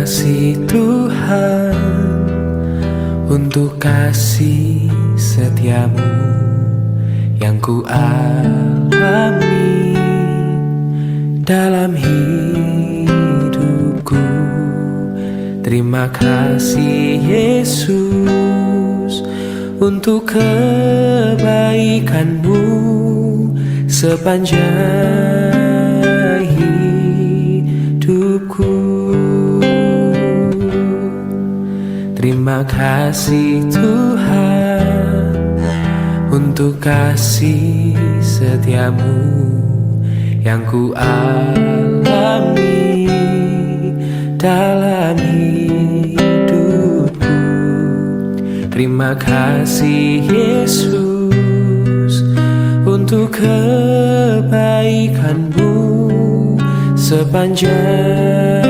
kasih Tuhan, untuk kasih setiamu yang ku alami dalam hidupku. Terima kasih Yesus untuk kebaikanmu sepanjang hidupku. Terima kasih Tuhan untuk kasih setiamu yang ku alami dalam hidupku. Terima kasih Yesus untuk kebaikanmu sepanjang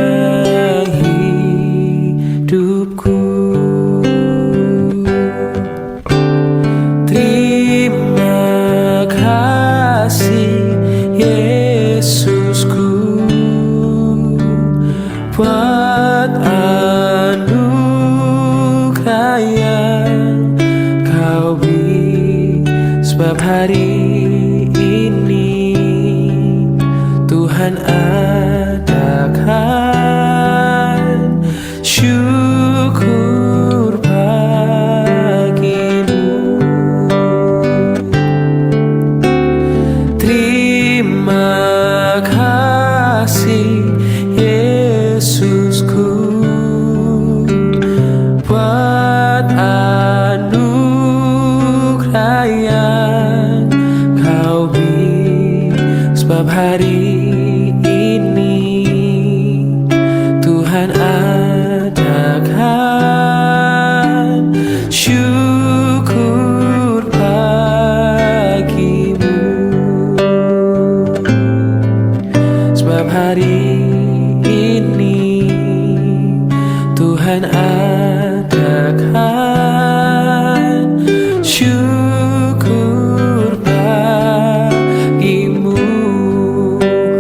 hidupku. Terima kasih Yesusku buat anugerah yang kau beri, sebab hari ini Tuhan adakan syukur bagimu. Terima kasih Yesusku buat anugerah yang kau beri, sebab hari ini Tuhan adakan syukur bagimu, sebab hari ini Tuhan adakan syukur bagimu.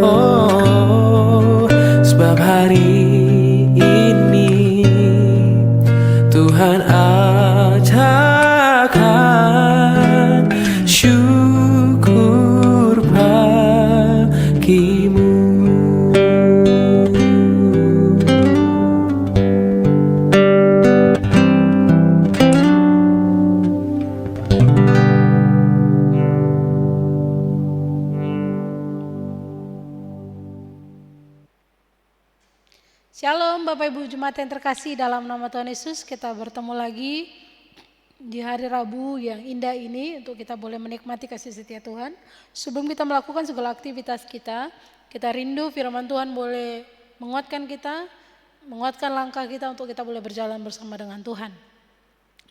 Oh, sebab hari ini Tuhan adakan syukur bagimu. Shalom Bapak Ibu Jemaat yang terkasih dalam nama Tuhan Yesus. Kita bertemu lagi di hari Rabu yang indah ini untuk kita boleh menikmati kasih setia Tuhan. Sebelum kita melakukan segala aktivitas kita rindu firman Tuhan boleh menguatkan kita, menguatkan langkah kita untuk kita boleh berjalan bersama dengan Tuhan.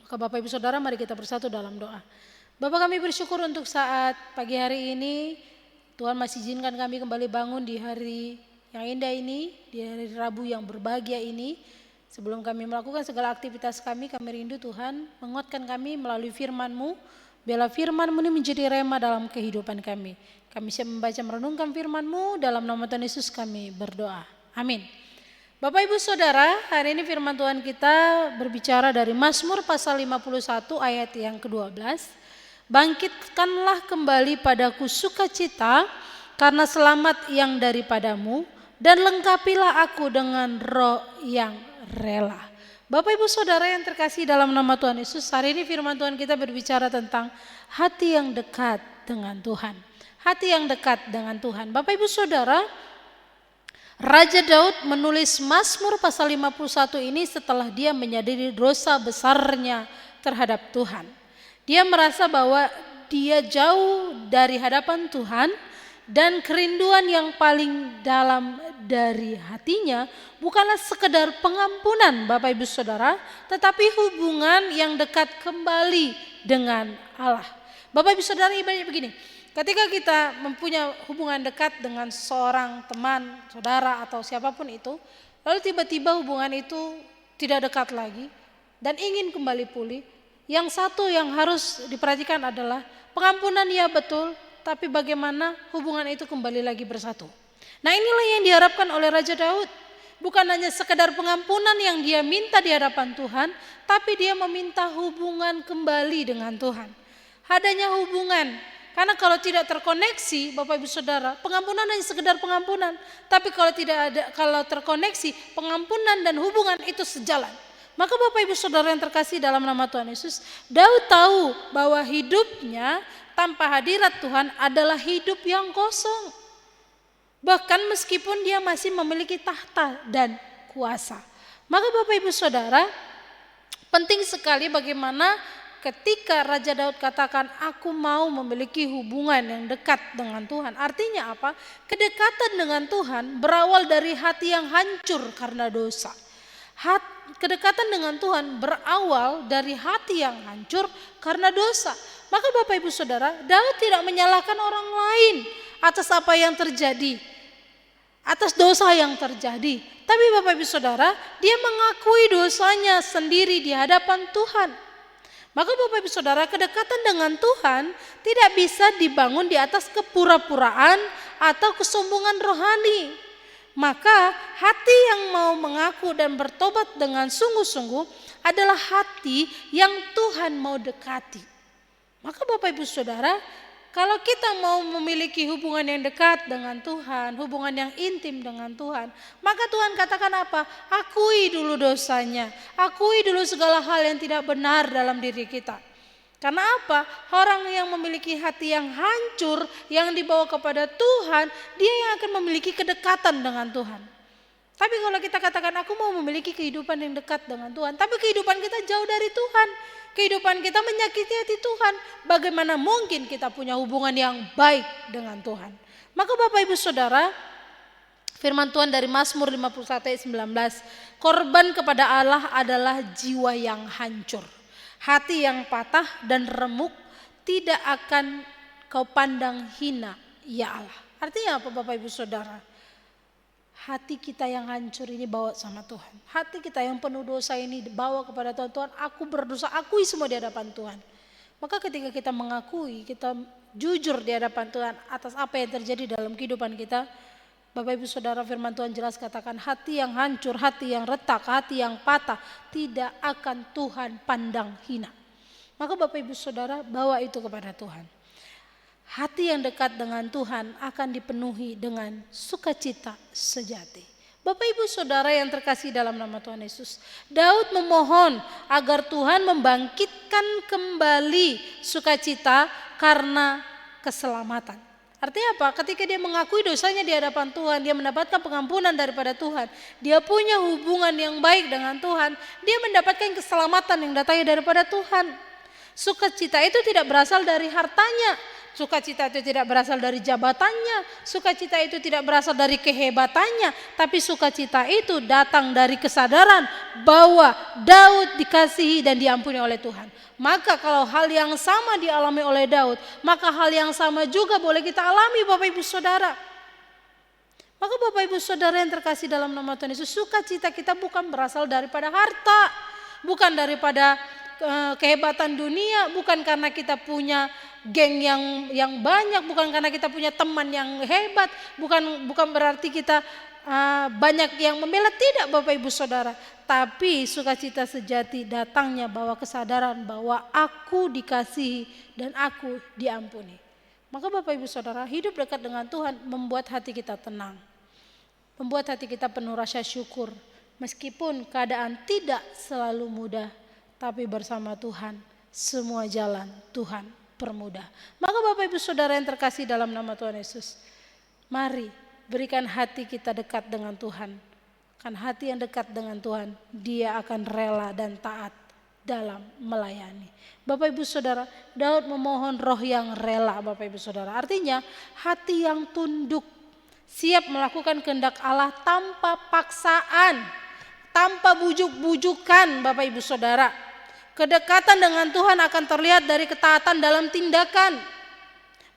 Maka Bapak Ibu Saudara, mari kita bersatu dalam doa. Bapak, kami bersyukur untuk saat pagi hari ini. Tuhan masih izinkan kami kembali bangun di hari yang indah ini, di hari Rabu yang berbahagia ini. Sebelum kami melakukan segala aktivitas kami rindu Tuhan menguatkan kami melalui firman-Mu. Biarlah firman-Mu ini menjadi rema dalam kehidupan kami. Kami siap membaca merenungkan firman-Mu, dalam nama Tuhan Yesus kami berdoa. Amin. Bapak Ibu Saudara, hari ini firman Tuhan kita berbicara dari Mazmur pasal 51 ayat yang ke-12. Bangkitkanlah kembali padaku sukacita karena selamat yang daripadamu, dan lengkapilah aku dengan roh yang rela. Bapak Ibu Saudara yang terkasih dalam nama Tuhan Yesus, hari ini firman Tuhan kita berbicara tentang hati yang dekat dengan Tuhan. Hati yang dekat dengan Tuhan. Bapak Ibu Saudara, Raja Daud menulis Mazmur pasal 51 ini setelah dia menyadari dosa besarnya terhadap Tuhan. Dia merasa bahwa dia jauh dari hadapan Tuhan. Dan kerinduan yang paling dalam dari hatinya bukanlah sekedar pengampunan Bapak Ibu Saudara, tetapi hubungan yang dekat kembali dengan Allah. Bapak Ibu Saudara, ibaratnya begini, ketika kita mempunyai hubungan dekat dengan seorang teman, saudara atau siapapun itu, lalu tiba-tiba hubungan itu tidak dekat lagi dan ingin kembali pulih, yang satu yang harus diperhatikan adalah pengampunan ya betul, tapi bagaimana hubungan itu kembali lagi bersatu. Nah, inilah yang diharapkan oleh Raja Daud. Bukan hanya sekedar pengampunan yang dia minta di hadapan Tuhan, tapi dia meminta hubungan kembali dengan Tuhan. Adanya hubungan, karena kalau tidak terkoneksi, Bapak Ibu Saudara, pengampunan hanya sekedar pengampunan. Tapi kalau terkoneksi, pengampunan dan hubungan itu sejalan. Maka Bapak Ibu Saudara yang terkasih dalam nama Tuhan Yesus, Daud tahu bahwa hidupnya tanpa hadirat Tuhan adalah hidup yang kosong. Bahkan meskipun dia masih memiliki tahta dan kuasa. Maka Bapak Ibu Saudara, penting sekali bagaimana ketika Raja Daud katakan aku mau memiliki hubungan yang dekat dengan Tuhan. Artinya apa? Kedekatan dengan Tuhan berawal dari hati yang hancur karena dosa. Kedekatan dengan Tuhan berawal dari hati yang hancur karena dosa. Maka Bapak Ibu Saudara, Daud tidak menyalahkan orang lain atas apa yang terjadi, atas dosa yang terjadi. Tapi Bapak Ibu Saudara, dia mengakui dosanya sendiri di hadapan Tuhan. Maka Bapak Ibu Saudara, kedekatan dengan Tuhan tidak bisa dibangun di atas kepura-puraan atau kesombongan rohani. Maka hati yang mau mengaku dan bertobat dengan sungguh-sungguh adalah hati yang Tuhan mau dekati. Maka Bapak Ibu Saudara, kalau kita mau memiliki hubungan yang dekat dengan Tuhan, hubungan yang intim dengan Tuhan, maka Tuhan katakan apa? Akui dulu dosanya, akui dulu segala hal yang tidak benar dalam diri kita. Karena apa? Orang yang memiliki hati yang hancur, yang dibawa kepada Tuhan, dia yang akan memiliki kedekatan dengan Tuhan. Tapi kalau kita katakan aku mau memiliki kehidupan yang dekat dengan Tuhan, tapi kehidupan kita jauh dari Tuhan, kehidupan kita menyakiti hati Tuhan, bagaimana mungkin kita punya hubungan yang baik dengan Tuhan? Maka Bapak Ibu Saudara, firman Tuhan dari Mazmur 51 ayat 19, korban kepada Allah adalah jiwa yang hancur, hati yang patah dan remuk tidak akan kau pandang hina, ya Allah. Artinya apa Bapak Ibu Saudara? Hati kita yang hancur ini bawa sama Tuhan. Hati kita yang penuh dosa ini bawa kepada Tuhan. Tuhan, aku berdosa, akui semua di hadapan Tuhan. Maka ketika kita mengakui, kita jujur di hadapan Tuhan atas apa yang terjadi dalam kehidupan kita, Bapak Ibu Saudara, firman Tuhan jelas katakan hati yang hancur, hati yang retak, hati yang patah tidak akan Tuhan pandang hina. Maka Bapak Ibu Saudara bawa itu kepada Tuhan. Hati yang dekat dengan Tuhan akan dipenuhi dengan sukacita sejati. Bapak Ibu Saudara yang terkasih dalam nama Tuhan Yesus, Daud memohon agar Tuhan membangkitkan kembali sukacita karena keselamatan. Artinya apa? Ketika dia mengakui dosanya di hadapan Tuhan, dia mendapatkan pengampunan daripada Tuhan, dia punya hubungan yang baik dengan Tuhan, dia mendapatkan keselamatan yang datangnya daripada Tuhan. Sukacita itu tidak berasal dari hartanya, sukacita itu tidak berasal dari jabatannya, sukacita itu tidak berasal dari kehebatannya, tapi sukacita itu datang dari kesadaran bahwa Daud dikasihi dan diampuni oleh Tuhan. Maka kalau hal yang sama dialami oleh Daud, maka hal yang sama juga boleh kita alami Bapak Ibu Saudara. Maka Bapak Ibu Saudara yang terkasih dalam nama Tuhan Yesus, sukacita kita bukan berasal daripada harta, bukan daripada kehebatan dunia, bukan karena kita punya geng yang banyak, bukan karena kita punya teman yang hebat, bukan berarti kita banyak yang membela, tidak Bapak Ibu Saudara. Tapi sukacita sejati datangnya bahwa kesadaran bahwa aku dikasihi dan aku diampuni. Maka Bapak Ibu Saudara, hidup dekat dengan Tuhan membuat hati kita tenang, membuat hati kita penuh rasa syukur. Meskipun keadaan tidak selalu mudah, tapi bersama Tuhan semua jalan Tuhan permudah. Maka Bapak Ibu Saudara yang terkasih dalam nama Tuhan Yesus, mari berikan hati kita dekat dengan Tuhan. Kan hati yang dekat dengan Tuhan, dia akan rela dan taat dalam melayani. Bapak Ibu Saudara, Daud memohon roh yang rela Bapak Ibu Saudara. Artinya hati yang tunduk, siap melakukan kehendak Allah tanpa paksaan, tanpa bujuk-bujukan Bapak Ibu Saudara. Kedekatan dengan Tuhan akan terlihat dari ketaatan dalam tindakan,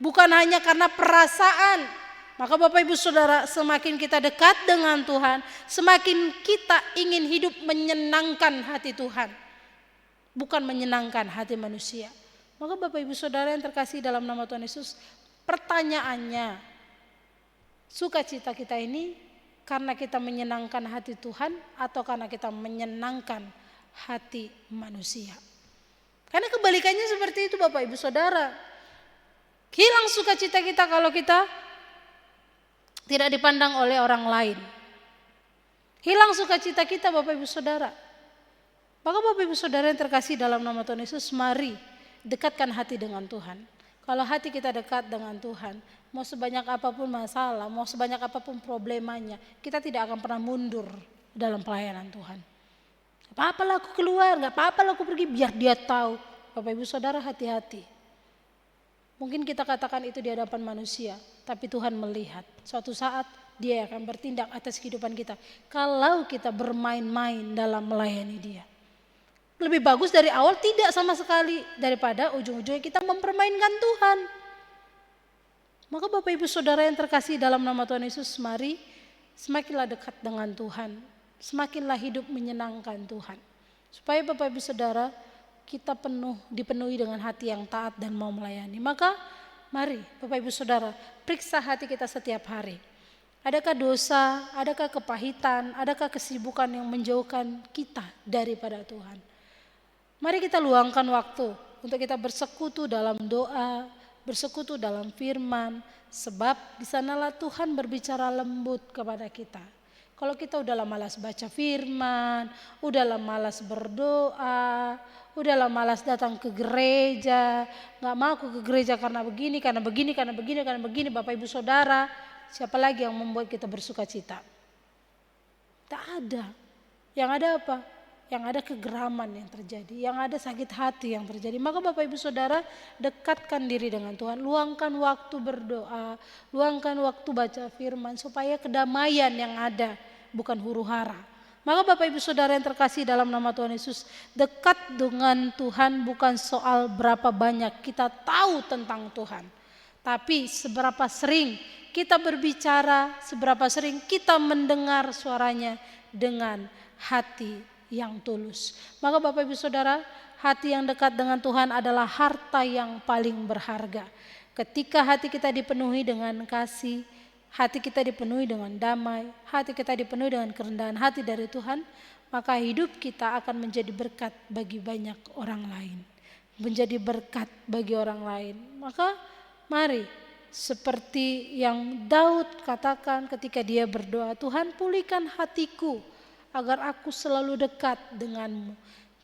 bukan hanya karena perasaan. Maka Bapak Ibu Saudara, semakin kita dekat dengan Tuhan, semakin kita ingin hidup menyenangkan hati Tuhan, bukan menyenangkan hati manusia. Maka Bapak Ibu Saudara yang terkasih dalam nama Tuhan Yesus, pertanyaannya, sukacita kita ini karena kita menyenangkan hati Tuhan atau karena kita menyenangkan hati manusia. Karena kebalikannya seperti itu Bapak Ibu Saudara. Hilang sukacita kita kalau kita tidak dipandang oleh orang lain. Hilang sukacita kita Bapak Ibu Saudara. Maka Bapak Ibu Saudara yang terkasih dalam nama Tuhan Yesus, mari dekatkan hati dengan Tuhan. Kalau hati kita dekat dengan Tuhan, mau sebanyak apapun masalah, mau sebanyak apapun problemanya, kita tidak akan pernah mundur dalam pelayanan Tuhan. Gak apa-apa lah aku keluar, gak apa-apa lah aku pergi, biar dia tahu. Bapak Ibu Saudara hati-hati. Mungkin kita katakan itu di hadapan manusia, tapi Tuhan melihat suatu saat Dia akan bertindak atas kehidupan kita. Kalau kita bermain-main dalam melayani Dia. Lebih bagus dari awal tidak sama sekali daripada ujung-ujungnya kita mempermainkan Tuhan. Maka Bapak Ibu Saudara yang terkasih dalam nama Tuhan Yesus, mari semakinlah dekat dengan Tuhan. Semakinlah hidup menyenangkan Tuhan. Supaya Bapak Ibu Saudara kita dipenuhi dengan hati yang taat dan mau melayani. Maka mari Bapak Ibu Saudara periksa hati kita setiap hari. Adakah dosa, adakah kepahitan, adakah kesibukan yang menjauhkan kita daripada Tuhan. Mari kita luangkan waktu untuk kita bersekutu dalam doa, bersekutu dalam firman. Sebab di sanalah Tuhan berbicara lembut kepada kita. Kalau kita udahlah malas baca firman, udahlah malas berdoa, udahlah malas datang ke gereja, gak mau ke gereja karena begini, karena begini, karena begini, karena begini. Bapak Ibu Saudara, siapa lagi yang membuat kita bersuka cita? Tak ada. Yang ada apa? Yang ada kegeraman yang terjadi, yang ada sakit hati yang terjadi. Maka Bapak Ibu Saudara dekatkan diri dengan Tuhan, luangkan waktu berdoa, luangkan waktu baca firman supaya kedamaian yang ada bukan huru hara. Maka Bapak Ibu Saudara yang terkasih dalam nama Tuhan Yesus, dekat dengan Tuhan bukan soal berapa banyak kita tahu tentang Tuhan, tapi seberapa sering kita berbicara, seberapa sering kita mendengar suaranya dengan hati yang tulus. Maka Bapak Ibu Saudara, hati yang dekat dengan Tuhan adalah harta yang paling berharga. Ketika hati kita dipenuhi dengan kasih, hati kita dipenuhi dengan damai, hati kita dipenuhi dengan kerendahan hati dari Tuhan, maka hidup kita akan menjadi berkat bagi banyak orang lain. Menjadi berkat bagi orang lain. Maka mari seperti yang Daud katakan ketika dia berdoa, Tuhan pulihkan hatiku agar aku selalu dekat denganmu.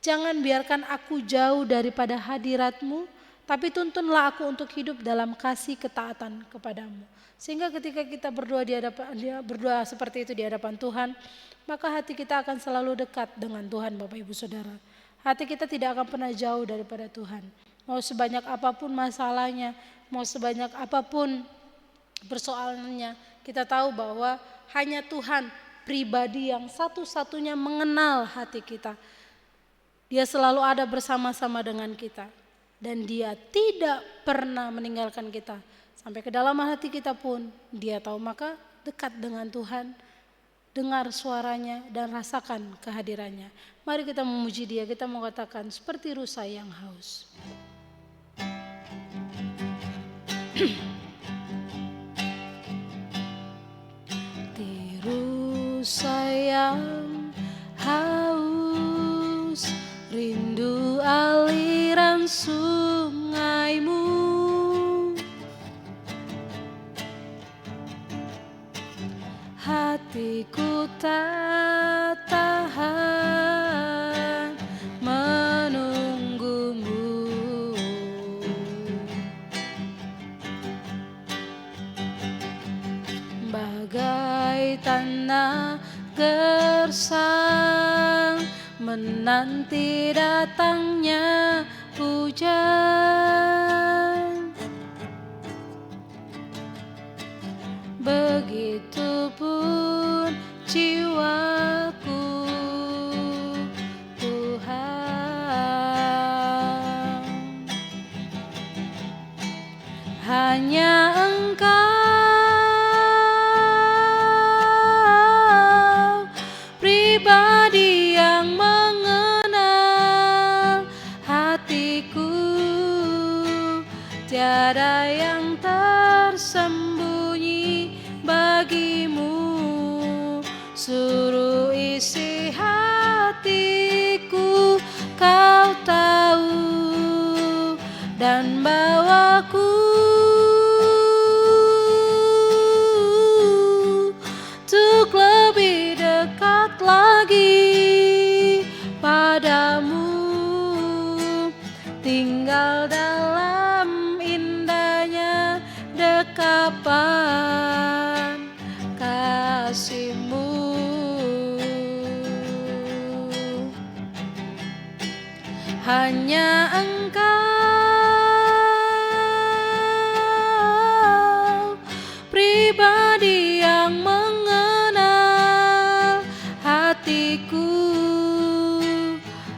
Jangan biarkan aku jauh daripada hadiratmu, tapi tuntunlah aku untuk hidup dalam kasih ketaatan kepadamu. Sehingga ketika kita berdoa seperti itu di hadapan Tuhan, maka hati kita akan selalu dekat dengan Tuhan Bapak Ibu Saudara. Hati kita tidak akan pernah jauh daripada Tuhan. Mau sebanyak apapun masalahnya, mau sebanyak apapun persoalannya, kita tahu bahwa hanya Tuhan pribadi yang satu-satunya mengenal hati kita. Dia selalu ada bersama-sama dengan kita. Dan Dia tidak pernah meninggalkan kita. Sampai ke dalam hati kita pun Dia tahu. Maka dekat dengan Tuhan, dengar suaranya dan rasakan kehadirannya. Mari kita memuji Dia, kita mengatakan seperti rusa yang haus. Sayang haus, rindu aliran sungaimu. Hatiku tak tahan menunggumu. Bagai tanah gersang menanti datangnya hujan, begitupun jiwaku Tuhan. Hanya Engkau pribadi yang mengenal hatiku, tiada yang tersembunyi bagimu. hanya Engkau pribadi yang mengenal hatiku.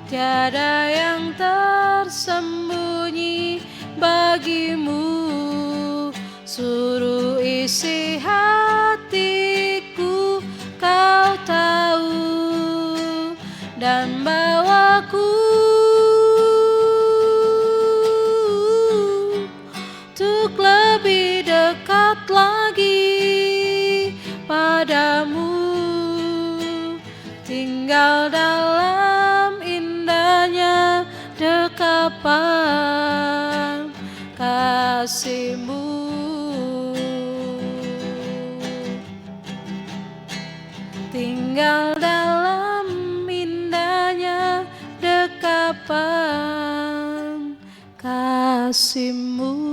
Tiada yang tersembunyi bagimu, suruh isi hatiku Kau tahu, dan bawaku untuk lebih dekat lagi padamu, tinggal dalam indahnya dekapan kasih-Mu. Tinggal dalam indahnya dekapan kasih-Mu.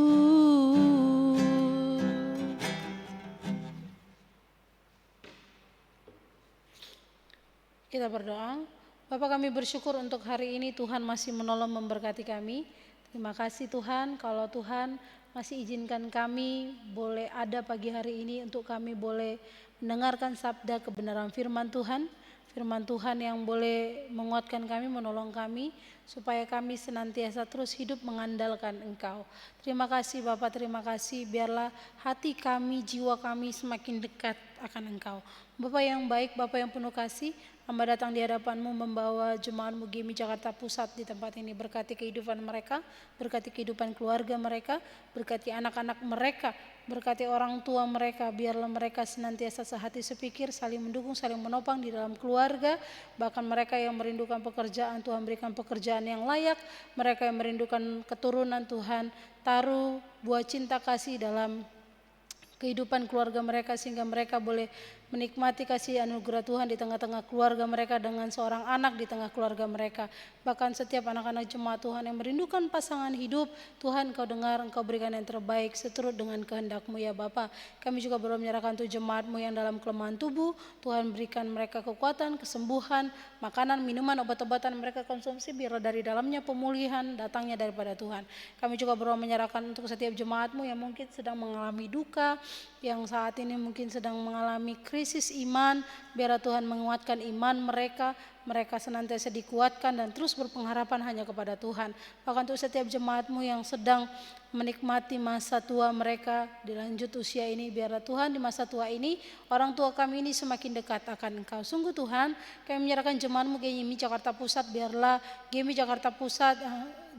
Kita berdoa. Bapak, kami bersyukur untuk hari ini Tuhan masih menolong memberkati kami. Terima kasih Tuhan, kalau Tuhan masih izinkan kami boleh ada pagi hari ini untuk kami boleh mendengarkan sabda kebenaran firman Tuhan. Firman Tuhan yang boleh menguatkan kami, menolong kami, supaya kami senantiasa terus hidup mengandalkan Engkau. Terima kasih Bapak, terima kasih. Biarlah hati kami, jiwa kami semakin dekat akan Engkau. Bapak yang baik, Bapak yang penuh kasih, hamba datang di hadapan-Mu membawa jemaat-Mu GIMI Jakarta Pusat di tempat ini. Berkati kehidupan mereka, berkati kehidupan keluarga mereka, berkati anak-anak mereka, berkati orang tua mereka. Biarlah mereka senantiasa sehati sepikir, saling mendukung, saling menopang di dalam keluarga. Bahkan mereka yang merindukan pekerjaan, Tuhan berikan pekerjaan yang layak. Mereka yang merindukan keturunan, Tuhan taruh buah cinta kasih dalam kehidupan keluarga mereka, sehingga mereka boleh menikmati kasih anugerah Tuhan di tengah-tengah keluarga mereka, dengan seorang anak di tengah keluarga mereka. Bahkan setiap anak-anak jemaat Tuhan yang merindukan pasangan hidup, Tuhan Engkau dengar, Engkau berikan yang terbaik seturut dengan kehendak-Mu ya Bapa. Kami juga baru menyerahkan untuk jemaat-Mu yang dalam kelemahan tubuh, Tuhan berikan mereka kekuatan, kesembuhan, makanan, minuman, obat-obatan mereka konsumsi, biarlah dari dalamnya pemulihan datangnya daripada Tuhan. Kami juga baru menyerahkan untuk setiap jemaat-Mu yang mungkin sedang mengalami duka, yang saat ini mungkin sedang mengalami krisis iman, biarlah Tuhan menguatkan iman mereka, mereka senantiasa dikuatkan dan terus berpengharapan hanya kepada Tuhan. Bahkan untuk setiap jemaat-Mu yang sedang menikmati masa tua mereka di lanjut usia ini, biarlah Tuhan di masa tua ini, orang tua kami ini semakin dekat akan Engkau. Sungguh Tuhan, kami menyerahkan jemaat-Mu GIMI Jakarta Pusat, biarlah GIMI Jakarta Pusat,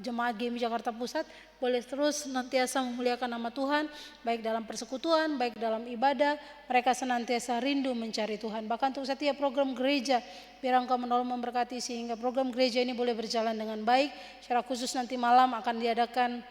jemaat GIMI Jakarta Pusat boleh terus senantiasa memuliakan nama Tuhan, baik dalam persekutuan, baik dalam ibadah. Mereka senantiasa rindu mencari Tuhan. Bahkan untuk setiap program gereja, biar Engkau menolong memberkati sehingga program gereja ini boleh berjalan dengan baik. Secara khusus nanti malam akan diadakan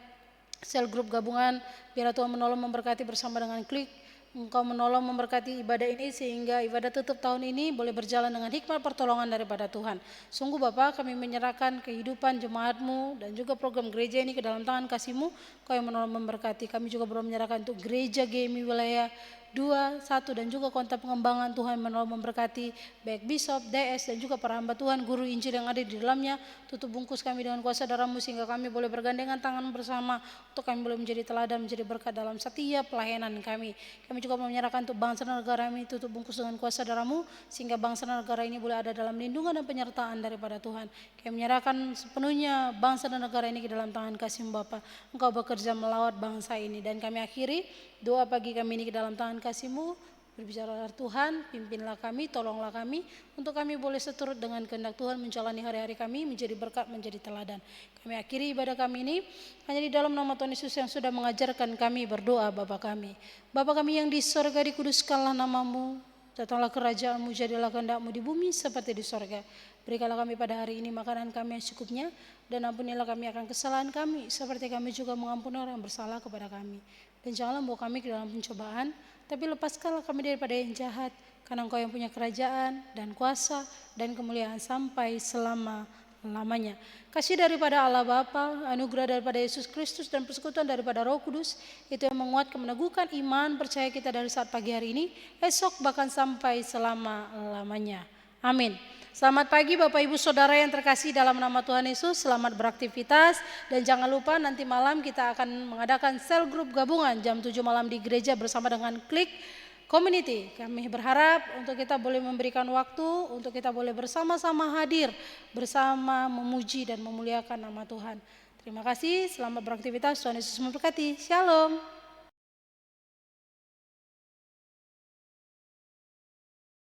sel grup gabungan, biar Tuhan menolong memberkati bersama dengan Klik. Engkau menolong memberkati ibadah ini sehingga ibadah tutup tahun ini boleh berjalan dengan hikmat pertolongan daripada Tuhan. Sungguh Bapa, kami menyerahkan kehidupan jemaat-Mu dan juga program gereja ini ke dalam tangan kasih-Mu. Kau yang menolong memberkati. Kami juga belum menyerahkan untuk gereja GIMI wilayah 2, 1 dan juga kontak pengembangan. Tuhan menolong memberkati baik Bishop, DS dan juga para hamba Tuhan, guru Injil yang ada di dalamnya. Tutup bungkus kami dengan kuasa darah-Mu sehingga kami boleh bergandengan tangan bersama untuk kami boleh menjadi teladan, menjadi berkat dalam setiap pelayanan kami. Kami juga menyerahkan untuk bangsa dan negara ini, tutup bungkus dengan kuasa darah-Mu sehingga bangsa dan negara ini boleh ada dalam lindungan dan penyertaan daripada Tuhan. Kami menyerahkan sepenuhnya bangsa dan negara ini ke dalam tangan kasih-Mu Bapa. Engkau bekerja melawat bangsa ini, dan kami akhiri doa pagi kami ini ke dalam tangan kasih-Mu. Berbicara Tuhan, pimpinlah kami, tolonglah kami, untuk kami boleh seturut dengan kehendak Tuhan menjalani hari-hari kami menjadi berkat, menjadi teladan. Kami akhiri ibadah kami ini hanya di dalam nama Tuhan Yesus yang sudah mengajarkan kami berdoa. Bapa kami, Bapa kami yang di sorga, dikuduskanlah nama-Mu, datanglah kerajaan-Mu, jadilah kehendak-Mu di bumi seperti di sorga. Berikanlah kami pada hari ini makanan kami yang secukupnya, dan ampunilah kami akan kesalahan kami, seperti kami juga mengampuni orang yang bersalah kepada kami. Dan janganlah bawa kami ke dalam pencobaan, tapi lepaskanlah kami daripada yang jahat, karena Engkau yang punya kerajaan dan kuasa dan kemuliaan sampai selama-lamanya. Kasih daripada Allah Bapa, anugerah daripada Yesus Kristus, dan persekutuan daripada Roh Kudus, itu yang menguatkan, meneguhkan iman percaya kita dari saat pagi hari ini, esok bahkan sampai selama-lamanya. Amin. Selamat pagi Bapak Ibu Saudara yang terkasih dalam nama Tuhan Yesus, selamat beraktivitas. Dan jangan lupa nanti malam kita akan mengadakan sel grup gabungan jam 7 malam di gereja bersama dengan Klik Community. Kami berharap untuk kita boleh memberikan waktu, untuk kita boleh bersama-sama hadir, bersama memuji dan memuliakan nama Tuhan. Terima kasih, selamat beraktivitas, Tuhan Yesus memberkati. Shalom.